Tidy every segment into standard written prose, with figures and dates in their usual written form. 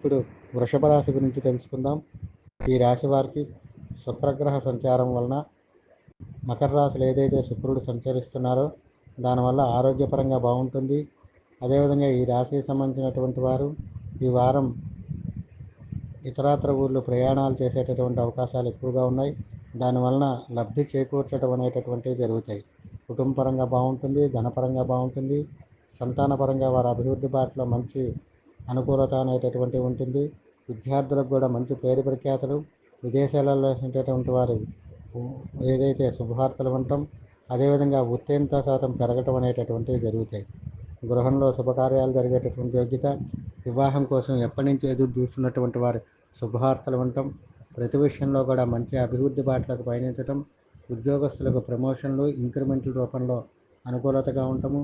ఇప్పుడు వృషభ రాశి గురించి తెలుసుకుందాం. ఈ రాశి వారికి శుక్రగ్రహ సంచారం వలన మకర రాశిలో ఏదైతే శుక్రుడు సంచరిస్తున్నారో దానివల్ల ఆరోగ్యపరంగా బాగుంటుంది. అదేవిధంగా ఈ రాశికి సంబంధించినటువంటి వారు ఈ వారం ఇతరత్ర ఊర్లు ప్రయాణాలు చేసేటటువంటి అవకాశాలు ఎక్కువగా ఉన్నాయి. దానివలన లబ్ధి చేకూర్చడం అనేటటువంటివి జరుగుతాయి. కుటుంబపరంగా బాగుంటుంది, ధనపరంగా బాగుంటుంది, సంతానపరంగా వారి అభివృద్ధి బాటలో మంచి అనుకూలత అనేటటువంటివి ఉంటుంది. విద్యార్థులకు కూడా మంచి పేరు ప్రఖ్యాతులు, విదేశాలలో ఉండేటువంటి వారు ఏదైతే శుభవార్తలు వినటం, అదేవిధంగా ఉత్తీర్ణత శాతం పెరగటం అనేటటువంటివి జరుగుతాయి. గృహంలో శుభకార్యాలు జరిగేటటువంటి యోగ్యత, వివాహం కోసం ఎప్పటి నుంచి ఎదురు చూస్తున్నటువంటి వారు శుభవార్తలు వినటం, ప్రతి విషయంలో కూడా మంచి అభివృద్ధి బాటలకు పయనించటం, ఉద్యోగస్తులకు ప్రమోషన్లు, ఇంక్రిమెంట్ల రూపంలో అనుకూలతగా ఉండటము,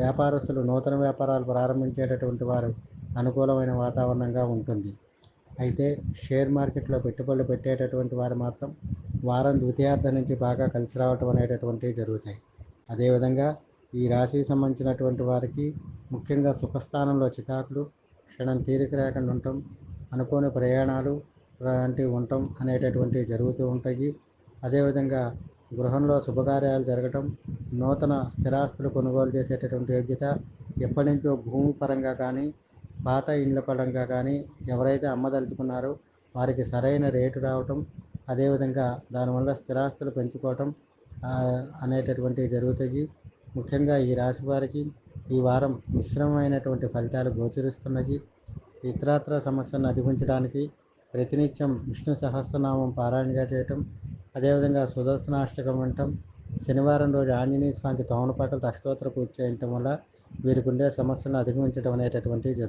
వ్యాపారస్తులు నూతన వ్యాపారాలు ప్రారంభించేటటువంటి వారు అనుకూలమైన వాతావరణంగా ఉంటుంది. అయితే షేర్ మార్కెట్లో పెట్టుబడులు పెట్టేటటువంటి వారు మాత్రం వారం ద్వితీయార్థం నుంచి బాగా కలిసి రావటం అనేటటువంటివి జరుగుతాయి. అదేవిధంగా ఈ రాశికి సంబంధించినటువంటి వారికి ముఖ్యంగా సుఖస్థానంలో చికాకులు, క్షణం తీరిక లేకుండా ఉండటం, అనుకోని ప్రయాణాలు లాంటివి ఉండటం అనేటటువంటివి జరుగుతూ ఉంటాయి. అదేవిధంగా గృహంలో శుభకార్యాలు జరగటం, నూతన స్థిరాస్తులు కొనుగోలు చేసేటటువంటి యోగ్యత, ఎప్పటి నుంచో భూమి పరంగా కానీ పాత ఇండ్ల పరంగా కానీ ఎవరైతే అమ్మదలుచుకున్నారో వారికి సరైన రేటు రావటం, అదేవిధంగా దానివల్ల స్థిరాస్తులు పెంచుకోవటం అనేటటువంటివి జరుగుతాయి. ముఖ్యంగా ఈ రాశి వారికి ఈ వారం మిశ్రమమైనటువంటి ఫలితాలు గోచరిస్తున్నాయి. ఇతరత్ర సమస్యలను అధిగమించడానికి ప్రతినిత్యం విష్ణు సహస్రనామం పారాయణగా చేయటం, అదేవిధంగా సుదర్శనాష్టకం వినటం, శనివారం రోజు ఆంజనేయ స్వామికి తమలపాకులతో అష్టోత్తర పూజ చేయటం వల్ల వీరికి ఉండే సమస్యలను అధిగమించడం అనేటటువంటివి జరుగుతుంది.